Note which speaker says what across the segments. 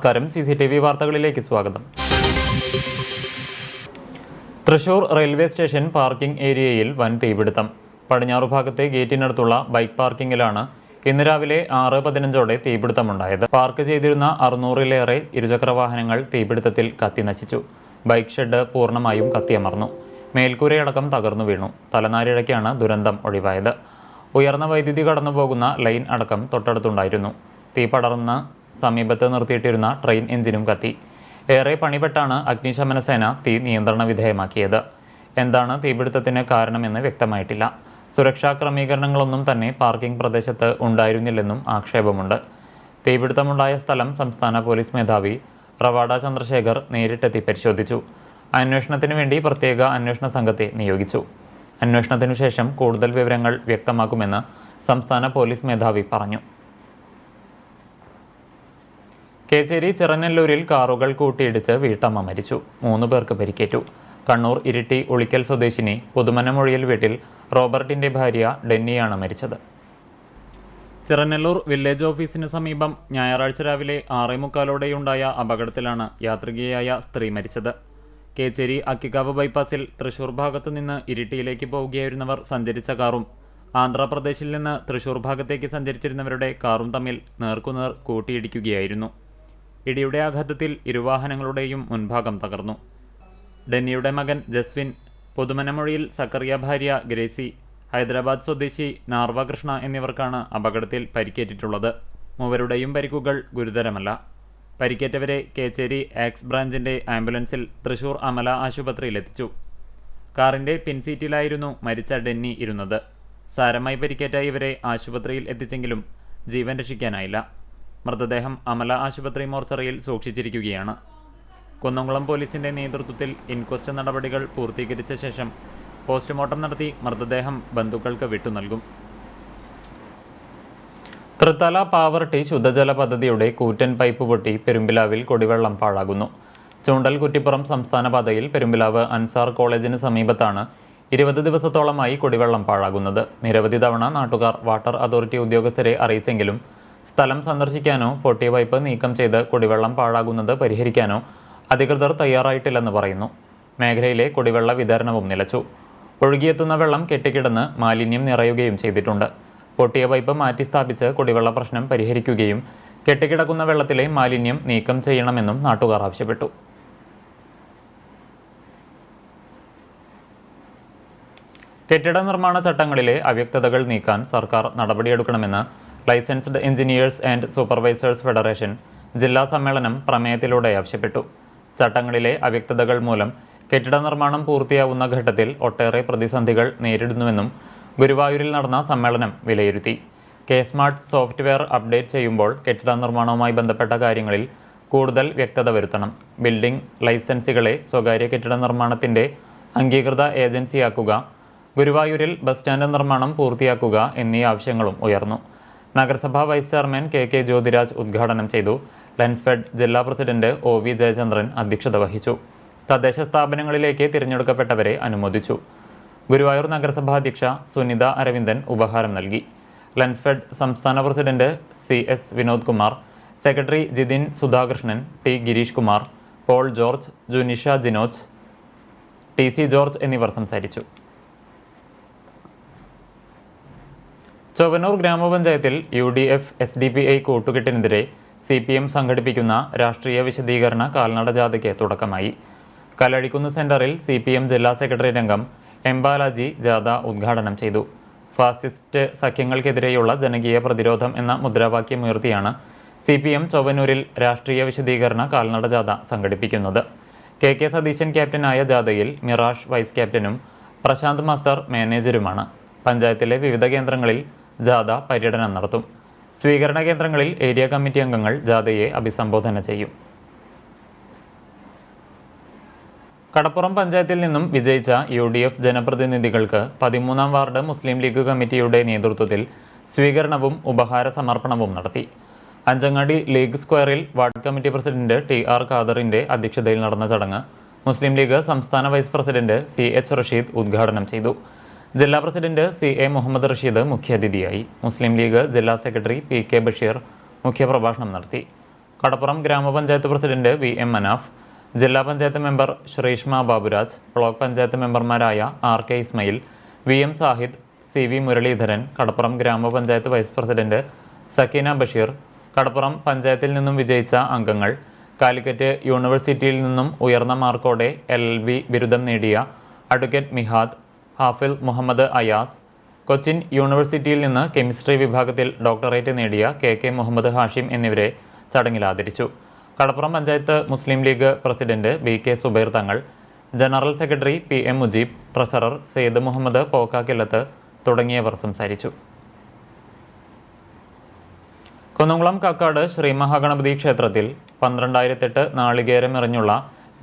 Speaker 1: നമസ്കാരം. CCTV വാർത്തകളിലേക്ക് സ്വാഗതം. തൃശൂർ റെയിൽവേ സ്റ്റേഷൻ പാർക്കിംഗ് ഏരിയയിൽ വൻ തീപിടുത്തം. പടിഞ്ഞാറു ഭാഗത്തെ ഗേറ്റിനടുത്തുള്ള ബൈക്ക് പാർക്കിംഗിലാണ് ഇന്ന് രാവിലെ 6:15ഓടെ തീപിടുത്തമുണ്ടായത്. പാർക്ക് ചെയ്തിരുന്ന 600-ലേറെ ഇരുചക്ര വാഹനങ്ങൾ തീപിടുത്തത്തിൽ കത്തിനശിച്ചു. ബൈക്ക് ഷെഡ് പൂർണ്ണമായും കത്തിയമർന്നു. മേൽക്കൂരയടക്കം തകർന്നു വീണു. തലനാരിഴയ്ക്കാണ് ദുരന്തം ഒഴിവായത്. ഉയർന്ന വൈദ്യുതി കടന്നുപോകുന്ന ലൈൻ അടക്കം തൊട്ടടുത്തുണ്ടായിരുന്നു. തീ പടർന്ന് സമീപത്ത് നിർത്തിയിട്ടിരുന്ന ട്രെയിൻ എഞ്ചിനും കത്തി. ഏറെ പണിപ്പെട്ടാണ് അഗ്നിശമന സേന തീ നിയന്ത്രണ വിധേയമാക്കിയത്. എന്താണ് തീപിടുത്തത്തിന് കാരണമെന്ന് വ്യക്തമായിട്ടില്ല. സുരക്ഷാ ക്രമീകരണങ്ങളൊന്നും തന്നെ പാർക്കിംഗ് പ്രദേശത്ത് ഉണ്ടായിരുന്നില്ലെന്നും ആക്ഷേപമുണ്ട്. തീപിടുത്തമുണ്ടായ സ്ഥലം സംസ്ഥാന പോലീസ് മേധാവി റവാഡ ചന്ദ്രശേഖർ നേരിട്ടെത്തി പരിശോധിച്ചു. അന്വേഷണത്തിനു വേണ്ടി പ്രത്യേക അന്വേഷണ സംഘത്തെ നിയോഗിച്ചു. അന്വേഷണത്തിനു ശേഷം കൂടുതൽ വിവരങ്ങൾ വ്യക്തമാക്കുമെന്ന് സംസ്ഥാന പോലീസ് മേധാവി പറഞ്ഞു. കേച്ചേരി ചിറനല്ലൂരിൽ കാറുകൾ കൂട്ടിയിടിച്ച് വീട്ടമ്മ മരിച്ചു. 3 പേർക്ക് പരിക്കേറ്റു. കണ്ണൂർ ഇരിട്ടി ഉളിക്കൽ സ്വദേശിനി പുതുമനമൊഴിയിൽ വീട്ടിൽ റോബർട്ടിന്റെ ഭാര്യ ഡെന്നിയാണ് മരിച്ചത്. ചിറനല്ലൂർ വില്ലേജ് ഓഫീസിന് സമീപം ഞായറാഴ്ച രാവിലെ 6:45ഓടെയുണ്ടായ അപകടത്തിലാണ് യാത്രികയായ സ്ത്രീ മരിച്ചത്. കേച്ചേരി അക്കിക്കാവ് ബൈപ്പാസിൽ തൃശൂർ ഭാഗത്തു നിന്ന് ഇരിട്ടിയിലേക്ക് പോവുകയായിരുന്നവർ സഞ്ചരിച്ച കാറും ആന്ധ്രാപ്രദേശിൽ നിന്ന് തൃശൂർ ഭാഗത്തേക്ക് സഞ്ചരിച്ചിരുന്നവരുടെ കാറും തമ്മിൽ നേർക്കുനേർ കൂട്ടിയിടിക്കുകയായിരുന്നു. ഇടിയുടെ ആഘാതത്തിൽ ഇരുവാഹനങ്ങളുടെയും മുൻഭാഗം തകർന്നു. ഡെന്നിയുടെ മകൻ ജസ്വിൻ, പുതുമനമൊഴിയിൽ സക്കറിയ ഭാര്യ ഗ്രേസി, ഹൈദരാബാദ് സ്വദേശി നാർവ കൃഷ്ണ എന്നിവർക്കാണ് അപകടത്തിൽ പരിക്കേറ്റിട്ടുള്ളത്. മൂവരുടെയും പരിക്കുകൾ ഗുരുതരമല്ല. പരിക്കേറ്റവരെ കേച്ചേരി ആക്സ് ബ്രാഞ്ചിന്റെ ആംബുലൻസിൽ തൃശൂർ അമല ആശുപത്രിയിലെത്തിച്ചു. കാറിന്റെ പിൻസീറ്റിലായിരുന്നു മരിച്ച ഡെന്നി ഇരുന്നത്. സാരമായി പരിക്കേറ്റ ഇവരെ ആശുപത്രിയിൽ എത്തിച്ചെങ്കിലും ജീവൻ രക്ഷിക്കാനായില്ല. മൃതദേഹം അമല ആശുപത്രി മോർച്ചറിയിൽ സൂക്ഷിച്ചിരിക്കുകയാണ്. കുന്നംകുളം പോലീസിന്റെ നേതൃത്വത്തിൽ ഇൻക്വസ്റ്റ് നടപടികൾ പൂർത്തീകരിച്ച ശേഷം പോസ്റ്റ്മോർട്ടം നടത്തി മൃതദേഹം ബന്ധുക്കൾക്ക് വിട്ടുനൽകും. തൃത്തല പാവർട്ടി ശുദ്ധജല പദ്ധതിയുടെ കൂറ്റൻ പൈപ്പ് പൊട്ടി പെരുമ്പിലാവിൽ കുടിവെള്ളം പാഴാകുന്നു. ചൂണ്ടൽ കുറ്റിപ്പുറം സംസ്ഥാന പാതയിൽ പെരുമ്പിലാവ് അൻസാർ കോളേജിന് സമീപത്താണ് 20 ദിവസത്തോളമായി കുടിവെള്ളം പാഴാകുന്നത്. നിരവധി തവണ നാട്ടുകാർ വാട്ടർ അതോറിറ്റി ഉദ്യോഗസ്ഥരെ അറിയിച്ചെങ്കിലും സ്ഥലം സന്ദർശിക്കാനോ പൊട്ടിയ പൈപ്പ് നീക്കം ചെയ്ത് കുടിവെള്ളം പാഴാകുന്നത് പരിഹരിക്കാനോ അധികൃതർ തയ്യാറായിട്ടില്ലെന്ന് പറയുന്നു. മേഖലയിലെ കുടിവെള്ള വിതരണവും നിലച്ചു. ഒഴുകിയെത്തുന്ന വെള്ളം കെട്ടിക്കിടന്ന് മാലിന്യം നിറയുകയും ചെയ്തിട്ടുണ്ട്. പൊട്ടിയ പൈപ്പ് മാറ്റി സ്ഥാപിച്ച് കുടിവെള്ള പ്രശ്നം പരിഹരിക്കുകയും കെട്ടിക്കിടക്കുന്ന വെള്ളത്തിലെ മാലിന്യം നീക്കം ചെയ്യണമെന്നും നാട്ടുകാർ ആവശ്യപ്പെട്ടു. കെട്ടിട നിർമ്മാണ ചട്ടങ്ങളിലെ അവ്യക്തതകൾ നീക്കാൻ സർക്കാർ നടപടിയെടുക്കണമെന്ന് licensed engineers and supervisors federation ജില്ലാ സമ്മേളനം പ്രമേയത്തിലൂടെ ആവശ്യപ്പെട്ടു. ചട്ടങ്ങളിലെ അവ്യക്തതകൾ മൂലം കെട്ടിട നിർമ്മാണം പൂർത്തിയാവുന്ന ഘട്ടത്തിൽ ഒട്ടേറെ പ്രതിസന്ധികൾ നേരിടുന്നുവെന്നും ഗുരുവായൂരിൽ നടന്ന സമ്മേളനം വിലയിരുത്തി. സ്മാർട്ട് സോഫ്റ്റ്വെയർ അപ്ഡേറ്റ് ചെയ്യുമ്പോൾ കെട്ടിട നിർമ്മാണവുമായി ബന്ധപ്പെട്ട കാര്യങ്ങളിൽ കൂടുതൽ വ്യക്തത വരുത്തണം. ബിൽഡിംഗ് ലൈസൻസുകളെ സ്വകാര്യ കെട്ടിട നിർമ്മാണത്തിന്റെ അംഗീകൃത ഏജൻസിയാക്കുക, ഗുരുവായൂരിൽ ബസ് സ്റ്റാൻഡ് നിർമ്മാണം പൂർത്തിയാക്കുക എന്നീ ആവശ്യങ്ങളും ഉയർന്നു. നഗരസഭാ വൈസ് ചെയർമാൻ KK ജ്യോതിരാജ് ഉദ്ഘാടനം ചെയ്തു. ലെൻസ്ഫെഡ് ജില്ലാ പ്രസിഡന്റ് OV ജയചന്ദ്രൻ അധ്യക്ഷത വഹിച്ചു. തദ്ദേശ സ്ഥാപനങ്ങളിലേക്ക് തിരഞ്ഞെടുക്കപ്പെട്ടവരെ അനുമോദിച്ചു. ഗുരുവായൂർ നഗരസഭാ അധ്യക്ഷ സുനിത അരവിന്ദൻ ഉപഹാരം നൽകി. ലെൻസ്ഫെഡ് സംസ്ഥാന president CS Vinod Kumar, secretary Jithin Sudhakrishnan, T Girish Kumar, Paul George, Junisha Jinoj, TC George എന്നിവർ സംസാരിച്ചു. ചൊവ്വന്നൂർ ഗ്രാമപഞ്ചായത്തിൽ UDF SDPI കൂട്ടുകെട്ടിനെതിരെ CPM സംഘടിപ്പിക്കുന്ന രാഷ്ട്രീയ വിശദീകരണ കാൽനട ജാഥയ്ക്ക് തുടക്കമായി. കല്ലഴിക്കുന്ന് സെന്ററിൽ CPM ജില്ലാ സെക്രട്ടറി അംഗം M ബാലാജി ജാഥ ഉദ്ഘാടനം ചെയ്തു. ഫാസിസ്റ്റ് സഖ്യങ്ങൾക്കെതിരെയുള്ള ജനകീയ പ്രതിരോധം എന്ന മുദ്രാവാക്യമുയർത്തിയാണ് CPM ചൊവ്വന്നൂരിൽ രാഷ്ട്രീയ വിശദീകരണ കാൽനട ജാഥ സംഘടിപ്പിക്കുന്നത്. KK സതീശൻ ക്യാപ്റ്റനായ ജാഥയിൽ മിറാഷ് വൈസ് ക്യാപ്റ്റനും പ്രശാന്ത് മാസ്റ്റർ മാനേജരുമാണ്. പഞ്ചായത്തിലെ വിവിധ കേന്ദ്രങ്ങളിൽ ജാഥ പര്യടനം നടത്തും. സ്വീകരണ കേന്ദ്രങ്ങളിൽ ഏരിയ കമ്മിറ്റി അംഗങ്ങൾ ജാഥയെ അഭിസംബോധന ചെയ്യും. കടപ്പുറം പഞ്ചായത്തിൽ നിന്നും വിജയിച്ച UDF ജനപ്രതിനിധികൾക്ക് 13ാം വാർഡ് മുസ്ലിം ലീഗ് കമ്മിറ്റിയുടെ നേതൃത്വത്തിൽ സ്വീകരണവും ഉപഹാര സമർപ്പണവും നടത്തി. അഞ്ചങ്ങാടി ലീഗ് സ്ക്വയറിൽ വാർഡ് കമ്മിറ്റി പ്രസിഡന്റ് TR ഖാദറിന്റെ അധ്യക്ഷതയിൽ നടന്ന ചടങ്ങ് മുസ്ലിം ലീഗ് സംസ്ഥാന വൈസ് പ്രസിഡന്റ് CH റഷീദ് ഉദ്ഘാടനം ചെയ്തു. ജില്ലാ പ്രസിഡന്റ് CA മുഹമ്മദ് റഷീദ് മുഖ്യാതിഥിയായി. മുസ്ലിം ലീഗ് ജില്ലാ സെക്രട്ടറി PK ബഷീർ മുഖ്യപ്രഭാഷണം നടത്തി. കടപ്പുറം ഗ്രാമപഞ്ചായത്ത് പ്രസിഡന്റ് VM മനാഫ്, ജില്ലാ പഞ്ചായത്ത് മെമ്പർ ശ്രീഷ്മ ബാബുരാജ്, ബ്ലോക്ക് പഞ്ചായത്ത് മെമ്പർമാരായ RK Ismail, VM Sahid, CV Muraleedharan, Kadappuram ഗ്രാമപഞ്ചായത്ത് വൈസ് പ്രസിഡന്റ് സക്കീന ബഷീർ, കടപ്പുറം പഞ്ചായത്തിൽ നിന്നും വിജയിച്ച അംഗങ്ങൾ, കാലിക്കറ്റ് യൂണിവേഴ്സിറ്റിയിൽ നിന്നും ഉയർന്ന മാർക്കോടെ LLB ബിരുദം നേടിയ അഡ്വക്കേറ്റ് മിഹാദ്, ഹാഫിൽ മുഹമ്മദ് അയാസ്, കൊച്ചിൻ യൂണിവേഴ്സിറ്റിയിൽ നിന്ന് കെമിസ്ട്രി വിഭാഗത്തിൽ ഡോക്ടറേറ്റ് നേടിയ KK മുഹമ്മദ് ഹാഷിം എന്നിവരെ ചടങ്ങിൽ ആദരിച്ചു. Kadappuram panchayat Muslim League president BK Zubair Thangal, general secretary PM Mujeeb, treasurer Saeed Muhammad Pokkakillath തുടങ്ങിയവർ സംസാരിച്ചു. കുന്നംകുളം കക്കാട് ശ്രീ മഹാഗണപതി ക്ഷേത്രത്തിൽ 12,008 നാളികേരം എറിഞ്ഞുള്ള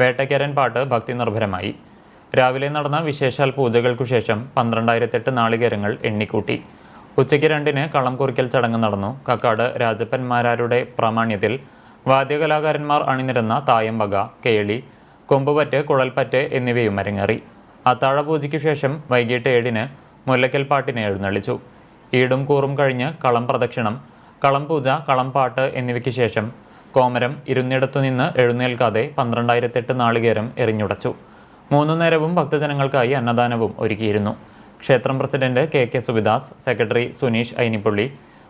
Speaker 1: വേട്ടയ്ക്കരൻ പാട്ട് ഭക്തി നിർഭരമായി. രാവിലെ നടന്ന വിശേഷാൽ പൂജകൾക്കു ശേഷം 12,008 നാളികേരങ്ങൾ എണ്ണിക്കൂട്ടി. ഉച്ചയ്ക്ക് 2-ന് കളം കുറിക്കൽ ചടങ്ങ് നടന്നു. കക്കാട് രാജപ്പന്മാരാരുടെ പ്രാമാണ്യത്തിൽ വാദ്യകലാകാരന്മാർ അണിനിരന്ന തായമ്പക, കേളി, കൊമ്പുപറ്റ്, കുഴൽപ്പറ്റ് എന്നിവയും അരങ്ങേറി. അത്താഴ പൂജയ്ക്കു ശേഷം വൈകിട്ട് 7-ന് മുല്ലക്കൽ പാട്ടിനെ എഴുന്നള്ളിച്ചു. ഈടും കൂറും കഴിഞ്ഞ് കളം പ്രദക്ഷിണം, കളം പൂജ, കളം പാട്ട് എന്നിവയ്ക്ക് ശേഷം കോമരം ഇരുന്നിടത്തുനിന്ന് എഴുന്നേൽക്കാതെ 12,008 നാളികേരം എറിഞ്ഞുടച്ചു. 3 നേരവും ഭക്തജനങ്ങൾക്കായി അന്നദാനവും ഒരുക്കിയിരുന്നു. ക്ഷേത്രം president KK Subidas, secretary Suneesh Ainippully,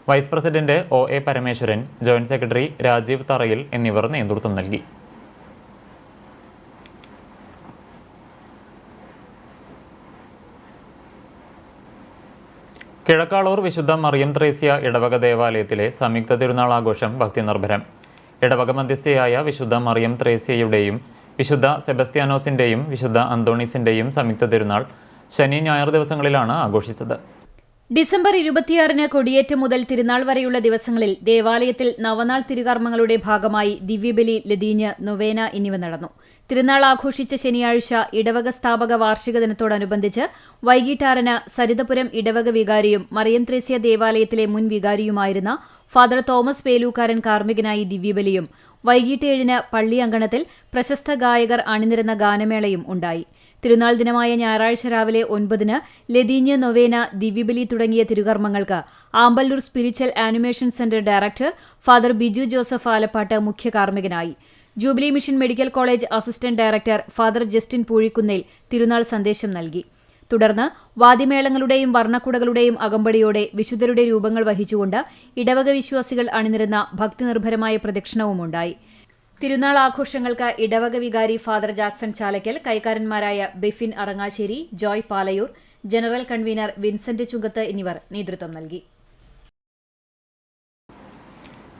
Speaker 1: vice president OA Parameswaran, joint secretary Rajeev Tharayil എന്നിവർ നേതൃത്വം നൽകി. കിഴക്കാളൂർ വിശുദ്ധ മറിയം ത്രേസ്യ ഇടവക ദേവാലയത്തിലെ സംയുക്ത തിരുനാൾ ആഘോഷം ഭക്തി നിർഭരം. ഇടവക മധ്യസ്ഥയായ വിശുദ്ധ മറിയം ത്രേസ്യയുടെയും വിശുദ്ധ സെബസ്ത്യാനോസിന്റെയും വിശുദ്ധ അന്തോണീസിന്റെയും സംയുക്ത തിരുനാൾ ശനി ഞായർ ദിവസങ്ങളിലാണ് ആഘോഷിച്ചത്.
Speaker 2: ഡിസംബർ 26-ന് കൊടിയേറ്റം മുതൽ തിരുനാൾ വരെയുള്ള ദിവസങ്ങളിൽ ദേവാലയത്തിൽ നവനാൾ തിരുകർമ്മങ്ങളുടെ ഭാഗമായി ദിവ്യബലി, ലതീഞ്ഞ്, നൊവേന എന്നിവ നടന്നു. തിരുനാൾ ആഘോഷിച്ച ശനിയാഴ്ച ഇടവക സ്ഥാപക വാർഷിക ദിനത്തോടനുബന്ധിച്ച് വൈകിട്ട് 6-ന് സരിതപുരം ഇടവക വികാരിയും മറിയം ത്രേസ്യ ദേവാലയത്തിലെ മുൻ വികാരിയുമായിരുന്ന ഫാദർ തോമസ് പേലൂക്കാരൻ കാർമ്മികനായി ദിവ്യബലിയും, വൈകിട്ട് 7-ന് പള്ളി അങ്കണത്തിൽ പ്രശസ്ത ഗായകർ അണിനിരന്ന ഗാനമേളയും ഉണ്ടായി. തിരുനാൾ ദിനമായ ഞായറാഴ്ച രാവിലെ 9-ന് ലതീഞ്ഞ്, നൊവേന, ദിവ്യബലി തുടങ്ങിയ തിരുകർമ്മങ്ങൾക്ക് Amballur spiritual animation centre director father Biju Joseph Alappatt മുഖ്യ കാർമ്മികനായി. Jubilee mission medical college assistant director father Justin Poozhikkunnel തിരുനാൾ സന്ദേശം നൽകി. തുടർന്ന് വാദ്യമേളങ്ങളുടെയും വർണ്ണക്കുടകളുടെയും അകമ്പടിയോടെ വിശുദ്ധരുടെ രൂപങ്ങൾ വഹിച്ചുകൊണ്ട് ഇടവക വിശ്വാസികൾ അണിനിരന്ന ഭക്തിനിർഭരമായ പ്രദക്ഷിണവുമുണ്ടായി. തിരുനാൾ ആഘോഷങ്ങൾക്ക് ഇടവക വികാരി ഫാദർ ജാക്സൺ ചാലക്കൽ, കൈക്കാരന്മാരായ Befin Arangassery, Joy Palayur, general convener Vincent Chungath എന്നിവർ നേതൃത്വം നൽകി.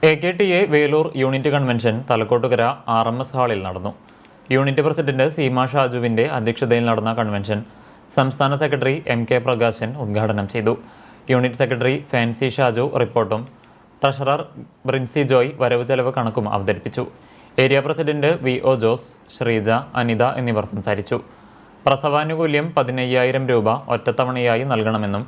Speaker 1: AKTA Velur unit convention Thalakkottukara RMS ഹാളിൽ നടന്നു. യൂണിറ്റ് പ്രസിഡന്റ് സീമ ഷാജുവിന്റെ അധ്യക്ഷതയിൽ നടന്ന കൺവെൻഷൻ സംസ്ഥാന സെക്രട്ടറി MK പ്രകാശൻ ഉദ്ഘാടനം ചെയ്തു. യൂണിറ്റ് സെക്രട്ടറി ഫാൻസി ഷാജു റിപ്പോർട്ടും ട്രഷറർ ബ്രിൻസി ജോയ് വരവ് ചെലവ് കണക്കും അവതരിപ്പിച്ചു. Area president VO Jose, Sreeja, Anitha എന്നിവർ സംസാരിച്ചു. പ്രസവാനുകൂല്യം 15,000 രൂപ ഒറ്റത്തവണയായി നൽകണമെന്നും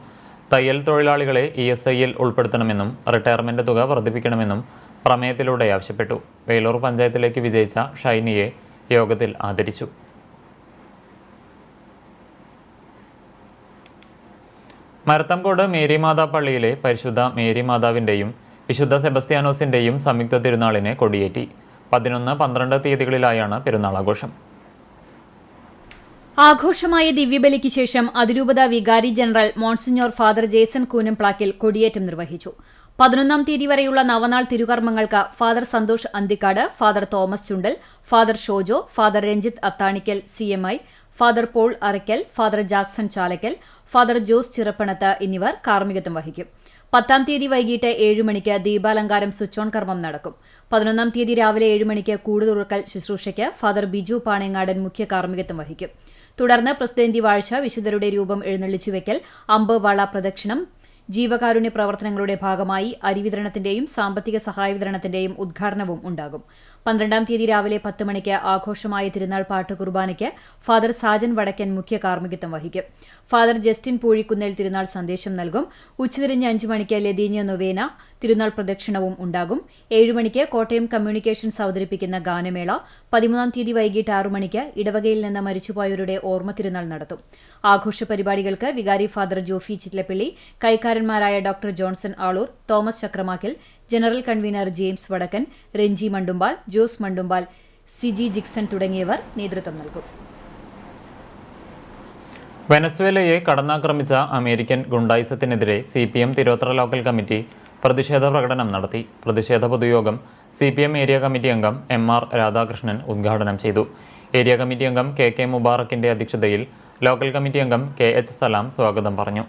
Speaker 1: തയ്യൽ തൊഴിലാളികളെ ESIയിൽ ഉൾപ്പെടുത്തണമെന്നും റിട്ടയർമെന്റ് തുക വർദ്ധിപ്പിക്കണമെന്നും പ്രമേയത്തിലൂടെ ആവശ്യപ്പെട്ടു. വേലൂർ പഞ്ചായത്തിലേക്ക് വിജയിച്ച ഷൈനിയെ യോഗത്തിൽ ആദരിച്ചു. മരത്തംകോട് മേരിമാതാ പള്ളിയിലെ പരിശുദ്ധ മേരി മാതാവിന്റെയും വിശുദ്ധ സെബസ്ത്യാനോസിന്റെയും സംയുക്ത തിരുനാളിനെ കൊടിയേറ്റി. 11, 12 തീയതികളിലായാണ് പെരുന്നാൾ ആഘോഷം.
Speaker 2: ആഘോഷമായ ദിവ്യബലിക്ക് ശേഷം അതിരൂപത വികാരി general monsignor father Jason Koonamplackal കൊടിയേറ്റം നിർവഹിച്ചു. 11-ാം തീയതി വരെയുള്ള നവനാൾ തിരുകർമ്മങ്ങൾക്ക് father Santhosh Anthikkad, father Thomas Chundal, father Shojo, father Ranjith Athanikkal CMI, father Paul Arakkal, father Jackson Chalakkal, father Jose Chirappanath എന്നിവർ കാർമ്മികത്വം വഹിക്കും. 10-ാം തീയതി വൈകിട്ട് 7 മണിക്ക് ദീപാലങ്കാരം സ്വിച്ച് ഓൺ കർമ്മം നടക്കും. 11-ാം തീയതി രാവിലെ 7 മണിക്ക് കൂടുതുറക്കൽ ശുശ്രൂഷയ്ക്ക് ഫാദർ ബിജു പാണേങ്ങാടൻ മുഖ്യ കാർമ്മികത്വം വഹിക്കും. തുടർന്ന് പ്രസിദ്ധന്തി വാഴ്ച, വിശുദ്ധരുടെ രൂപം എഴുന്നള്ളിച്ചുവെക്കൽ, അമ്പ് വള പ്രദക്ഷിണം, ജീവകാരുണ്യ പ്രവർത്തനങ്ങളുടെ ഭാഗമായി അരിവിതരണത്തിന്റെയും സാമ്പത്തിക സഹായ വിതരണത്തിന്റെയും ഉദ്ഘാടനവും ഉണ്ടാകും. 12-ാം തീയതി രാവിലെ 10 മണിക്ക് ആഘോഷമായ തിരുനാൾ പാട്ട് കുർബാനയ്ക്ക് ഫാദർ സാജൻ വടക്കൻ മുഖ്യ കാർമ്മികത്വം വഹിക്കും. ഫാദർ ജസ്റ്റിൻ പൂഴിക്കുന്നേൽ തിരുനാൾ സന്ദേശം നൽകും. ഉച്ചതിരിഞ്ഞ് 5 മണിക്ക് ലതീഞ്ഞ്, നൊവേന, തിരുനാൾ പ്രദക്ഷിണവും ഉണ്ടാകും. 7 മണിക്ക് കോട്ടയം കമ്മ്യൂണിക്കേഷൻസ് അവതരിപ്പിക്കുന്ന ഗാനമേള. 13-ാം തീയതി വൈകിട്ട് 6 മണിക്ക് ഇടവകയിൽ നിന്ന് മരിച്ചുപോയവരുടെ ഓർമ്മ തിരുനാൾ നടത്തും. ആഘോഷ പരിപാടികൾക്ക് വികാരി ഫാദർ ജോഫി ചിറ്റ്ലപ്പള്ളി, കൈക്കാരന്മാരായ doctor Johnson Aloor, Thomas Chakramakkil, general convener James Vadakkan, Ranji Mandumpal, Jose Mandumpal, Siji Jickson തുടങ്ങിയവർ നേതൃത്വം നൽകും.
Speaker 1: വെനസ്വേലയെ കടന്നാക്രമിച്ച അമേരിക്കൻ ഗുണ്ടായിസത്തിനെതിരെ CPM തിരുവത്ര ലോക്കൽ കമ്മിറ്റി പ്രതിഷേധ പ്രകടനം നടത്തി. പ്രതിഷേധ പൊതുയോഗം CPM ഏരിയ കമ്മിറ്റി അംഗം MR രാധാകൃഷ്ണൻ ഉദ്ഘാടനം ചെയ്തു. ഏരിയ കമ്മിറ്റി അംഗം KK മുബാറക്കിന്റെ അധ്യക്ഷതയിൽ ലോക്കൽ കമ്മിറ്റി അംഗം KH സലാം സ്വാഗതം പറഞ്ഞു.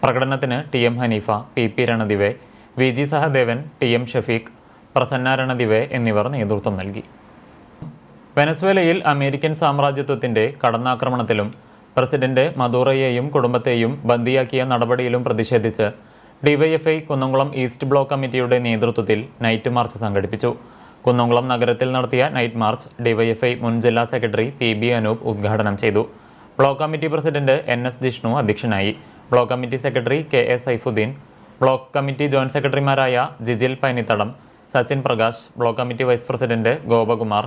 Speaker 1: പ്രകടനത്തിന് TM Haneefa, PP Ranadive, VG Sahadevan, TM Shafeeq, Prasanna Ranadive എന്നിവർ നേതൃത്വം നൽകി. വെനസ്വേലയിൽ അമേരിക്കൻ സാമ്രാജ്യത്വത്തിന്റെ കടന്നാക്രമണത്തിലും പ്രസിഡന്റ് മദൂറയെയും കുടുംബത്തെയും ബന്ദിയാക്കിയ നടപടിയിലും പ്രതിഷേധിച്ച് DYFI കുന്നംകുളം ഈസ്റ്റ് ബ്ലോക്ക് കമ്മിറ്റിയുടെ നേതൃത്വത്തിൽ നൈറ്റ് മാർച്ച് സംഘടിപ്പിച്ചു. കുന്നംകുളം നഗരത്തിൽ നടത്തിയ നൈറ്റ് മാർച്ച് DYFI മുൻ ജില്ലാ സെക്രട്ടറി PB അനൂപ് ഉദ്ഘാടനം ചെയ്തു. Block committee president NS Jishnu അധ്യക്ഷനായി. Block committee secretary KA Saifuddin, block committee joint സെക്രട്ടറിമാരായ Jijil Painithadam, Sachin Prakash, block committee vice president Gopakumar,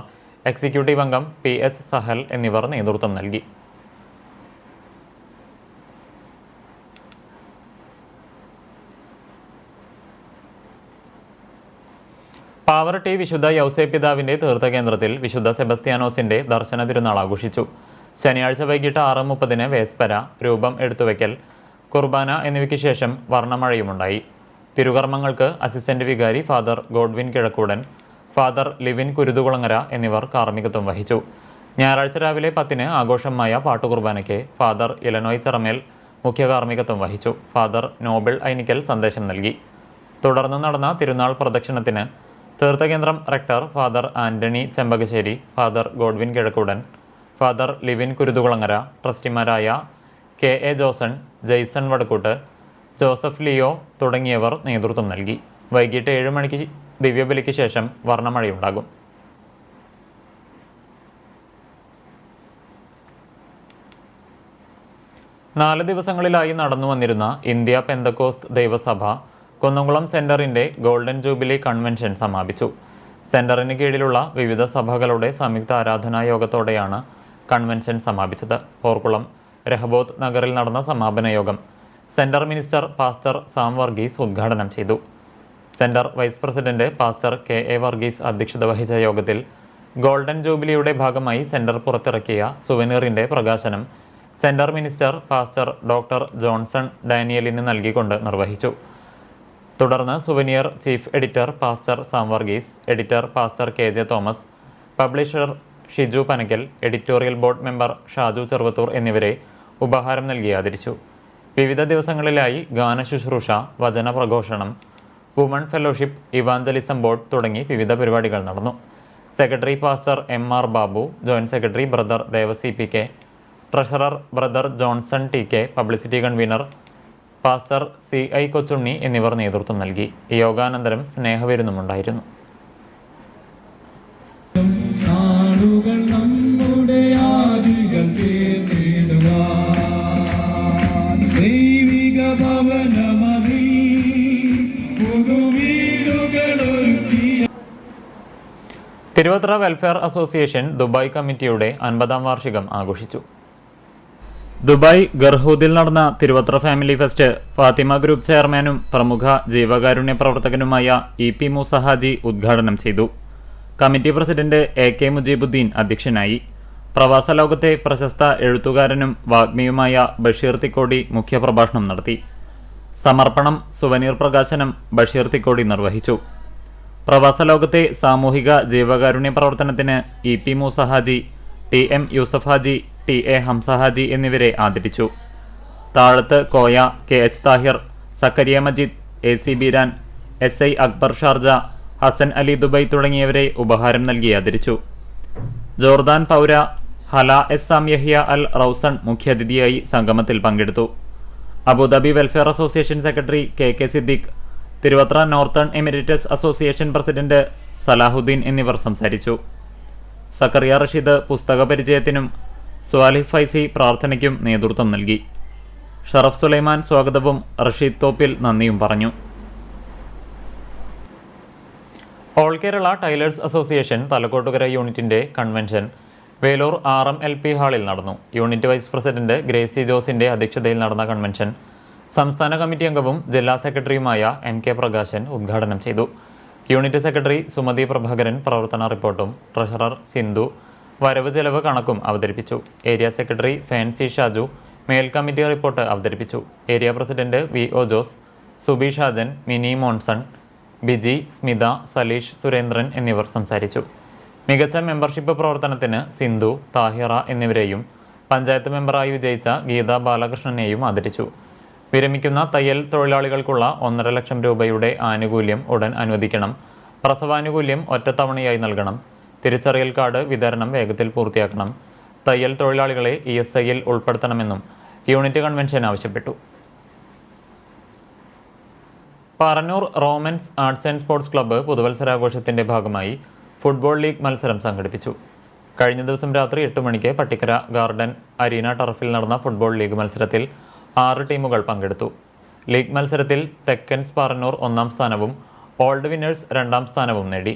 Speaker 1: executive അംഗം PS സഹൽ എന്നിവർ നേതൃത്വം നൽകി. പാവറട്ടി വിശുദ്ധ യൗസേപ്പിതാവിന്റെ തീർത്ഥകേന്ദ്രത്തിൽ വിശുദ്ധ സെബസ്ത്യാനോസിന്റെ ദർശന തിരുനാൾ ആഘോഷിച്ചു. ശനിയാഴ്ച വൈകിട്ട് 6:30 വേസ്പര, രൂപം എടുത്തുവയ്ക്കൽ, കുർബാന എന്നിവയ്ക്ക് ശേഷം വർണ്ണമഴയുമുണ്ടായി. തിരുകർമ്മങ്ങൾക്ക് അസിസ്റ്റന്റ് വികാരി father Godwin Kizhakkoodan, father Livin Kuruthukulangara എന്നിവർ കാർമ്മികത്വം വഹിച്ചു. ഞായറാഴ്ച രാവിലെ 10 ആഘോഷമായ പാട്ടുകുർബാനയ്ക്ക് ഫാദർ ഇലനോയ് ചെറമേൽ മുഖ്യ കാർമ്മികത്വം വഹിച്ചു. ഫാദർ നോബിൾ ഐനിക്കൽ സന്ദേശം നൽകി. തുടർന്ന് നടന്ന തിരുനാൾ പ്രദക്ഷിണത്തിന് തീർത്ഥകേന്ദ്രം rector father Antony Chempakassery, father Godwin Kizhakkoodan, father Livin Kuruthukulangara, ട്രസ്റ്റിമാരായ KA Joson, Jaison Vadakkoot, Joseph Leo തുടങ്ങിയവർ നേതൃത്വം നൽകി. വൈകിട്ട് 7 മണിക്ക് ദിവ്യബലിക്ക് ശേഷം വർണ്ണമഴയുണ്ടാകും. നാല് ദിവസങ്ങളിലായി നടന്നു വന്നിരുന്ന ഇന്ത്യ പെന്തക്കോസ്ത് ദൈവസഭ കുന്നംകുളം സെന്ററിന്റെ ഗോൾഡൻ ജൂബിലി കൺവെൻഷൻ സമാപിച്ചു. സെന്ററിന് കീഴിലുള്ള വിവിധ സഭകളുടെ സംയുക്ത ആരാധനാ യോഗത്തോടെയാണ് കൺവെൻഷൻ സമാപിച്ചത്. പോർക്കുളം രഹബോത്ത് നഗറിൽ നടന്ന സമാപന യോഗം centre minister pastor Sam Varghese ഉദ്ഘാടനം ചെയ്തു. Centre vice president pastor KA Varghese അധ്യക്ഷത വഹിച്ച യോഗത്തിൽ ഗോൾഡൻ ജൂബിലിയുടെ ഭാഗമായി സെന്റർ പുറത്തിറക്കിയ സുവനീറിന്റെ പ്രകാശനം centre minister pastor doctor Johnson ഡാനിയലിന് നൽകിക്കൊണ്ട് നിർവഹിച്ചു. തുടർന്ന് souvenir chief editor pastor Sam Varghese, editor pastor KJ Thomas, publisher Shiju Panakkal, editorial board member Shaju Cheruvathur എന്നിവരെ ഉപഹാരം നൽകി ആദരിച്ചു. വിവിധ ദിവസങ്ങളിലായി ഗാനശുശ്രൂഷ, വചന പ്രഘോഷണം, വുമൺ ഫെലോഷിപ്പ്, ഇവാഞ്ചലിസം ബോർഡ് തുടങ്ങി വിവിധ പരിപാടികൾ നടന്നു. Secretary pastor MR Babu, joint secretary brother Devasi PK, treasurer brother Johnson TK, publicity convener pastor CI Kochunni എന്നിവർ നേതൃത്വം നൽകി. യോഗാനന്തരം സ്നേഹവിരുന്നുമുണ്ടായിരുന്നു. തിരുവത്ര വെൽഫെയർ അസോസിയേഷൻ ദുബായ് കമ്മിറ്റിയുടെ 50ാം വാർഷികം ആഘോഷിച്ചു. ദുബായ് ഗർഹൂദിൽ നടന്ന Thiruvathra family fest Fatima group ചെയർമാനും പ്രമുഖ ജീവകാരുണ്യ പ്രവർത്തകനുമായ EP മൂസ ഹാജി ഉദ്ഘാടനം ചെയ്തു. കമ്മിറ്റി പ്രസിഡന്റ് AK മുജീബുദ്ദീൻ അധ്യക്ഷനായി. പ്രവാസ ലോകത്തെ പ്രശസ്ത എഴുത്തുകാരനും വാഗ്മിയുമായ ബഷീർ തിക്കോടി മുഖ്യപ്രഭാഷണം നടത്തി. സമർപ്പണം, സുവനീർ പ്രകാശനം ബഷീർ തിക്കോടി നിർവഹിച്ചു. പ്രവാസ ലോകത്തെ സാമൂഹിക ജീവകാരുണ്യ പ്രവർത്തനത്തിന് EP Musa Haji, TM Yusuf Haji, TA Hamza Haji എന്നിവരെ ആദരിച്ചു. Thazhath Koya, KH Thahir, Zakariya Majeed, AC Beeran, SI Akbar Sharjah, Hasan Ali Dubai തുടങ്ങിയവരെ ഉപഹാരം നൽകി ആദരിച്ചു. ജോർദാൻ പൗര Hala Sam Yahya al Rawson മുഖ്യാതിഥിയായി സംഗമത്തിൽ പങ്കെടുത്തു. Abu Dhabi welfare association secretary KK Siddique, Thiruvathra northern Emirates association president Salahuddin എന്നിവർ സംസാരിച്ചു. സക്കറിയ റഷീദ് പുസ്തക പരിചയത്തിനും സ്വാലിഹ് ഫൈസി പ്രാർത്ഥനയ്ക്കും നേതൃത്വം നൽകി. ഷറഫ് സുലൈമാൻ സ്വാഗതവും റഷീദ് തോപ്പിൽ നന്ദിയും പറഞ്ഞു. All Kerala tailors association Thalakottukara യൂണിറ്റിന്റെ കൺവെൻഷൻ വേലൂർ RMLP ഹാളിൽ നടന്നു. യൂണിറ്റ് വൈസ് പ്രസിഡന്റ് ഗ്രേസി ജോസിന്റെ അധ്യക്ഷതയിൽ നടന്ന കൺവെൻഷൻ സംസ്ഥാന കമ്മിറ്റി അംഗവും ജില്ലാ സെക്രട്ടറിയുമായ MK പ്രകാശൻ ഉദ്ഘാടനം ചെയ്തു. യൂണിറ്റ് സെക്രട്ടറി സുമതി പ്രഭാകരൻ പ്രവർത്തന റിപ്പോർട്ടും ട്രഷറർ സിന്ധു വരവ് ചെലവ് കണക്കും അവതരിപ്പിച്ചു. ഏരിയ സെക്രട്ടറി ഫാൻസി ഷാജു മേൽ കമ്മിറ്റി റിപ്പോർട്ട് അവതരിപ്പിച്ചു. Area president VO Jose, Subi Shajan, mini Monson, Biji, Smitha, Saleesh Surendran എന്നിവർ സംസാരിച്ചു. മികച്ച മെമ്പർഷിപ്പ് പ്രവർത്തനത്തിന് സിന്ധു, താഹിറ എന്നിവരെയും പഞ്ചായത്ത് മെമ്പറായി വിജയിച്ച ഗീത ബാലകൃഷ്ണനെയും ആദരിച്ചു. വിരമിക്കുന്ന തയ്യൽ തൊഴിലാളികൾക്കുള്ള 1.5 ലക്ഷം രൂപയുടെ ആനുകൂല്യം ഉടൻ അനുവദിക്കണം. പ്രസവാനുകൂല്യം ഒറ്റത്തവണയായി നൽകണം. തിരിച്ചറിയൽ കാർഡ് വിതരണം വേഗത്തിൽ പൂർത്തിയാക്കണം. തയ്യൽ തൊഴിലാളികളെ ESIയിൽ ഉൾപ്പെടുത്തണമെന്നും യൂണിറ്റ് കൺവെൻഷൻ ആവശ്യപ്പെട്ടു. Parannur Romans arts and sports club പുതുവത്സരാഘോഷത്തിന്റെ ഭാഗമായി ഫുട്ബോൾ ലീഗ് മത്സരം സംഘടിപ്പിച്ചു. കഴിഞ്ഞ ദിവസം രാത്രി 8 മണിക്ക് പട്ടിക്കര ഗാർഡൻ അരീന ടർഫിൽ നടന്ന ഫുട്ബോൾ ലീഗ് മത്സരത്തിൽ 6 ടീമുകൾ പങ്കെടുത്തു. ലീഗ് മത്സരത്തിൽ തെക്കൻസ് പാറന്നൂർ 1ാം സ്ഥാനവും ഓൾഡ് വിന്നേഴ്സ് 2ാം സ്ഥാനവും നേടി.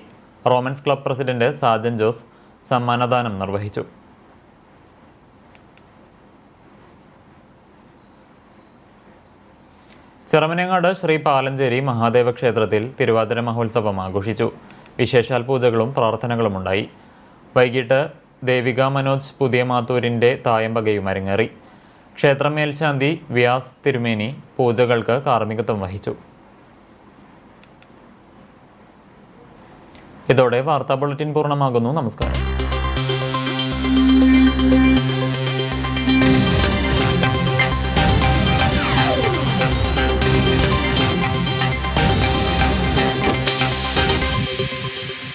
Speaker 1: Romans club president Sajan Jose സമ്മാനദാനം നിർവഹിച്ചു. ചെറമനങ്ങാട് ശ്രീ പാലഞ്ചേരി മഹാദേവ ക്ഷേത്രത്തിൽ തിരുവാതിര മഹോത്സവം ആഘോഷിച്ചു. വിശേഷാൽ പൂജകളും പ്രാർത്ഥനകളും ഉണ്ടായി. വൈകിട്ട് ദേവിക മനോജ് പുതിയ മാത്തൂരിൻ്റെ തായമ്പകയും അരങ്ങേറി. ക്ഷേത്രം മേൽശാന്തി വ്യാസ് തിരുമേനി പൂജകൾക്ക് കാർമ്മികത്വം വഹിച്ചു. ഇതോടെ വാർത്താ ബുള്ളറ്റിൻ പൂർണ്ണമാകുന്നു. നമസ്കാരം.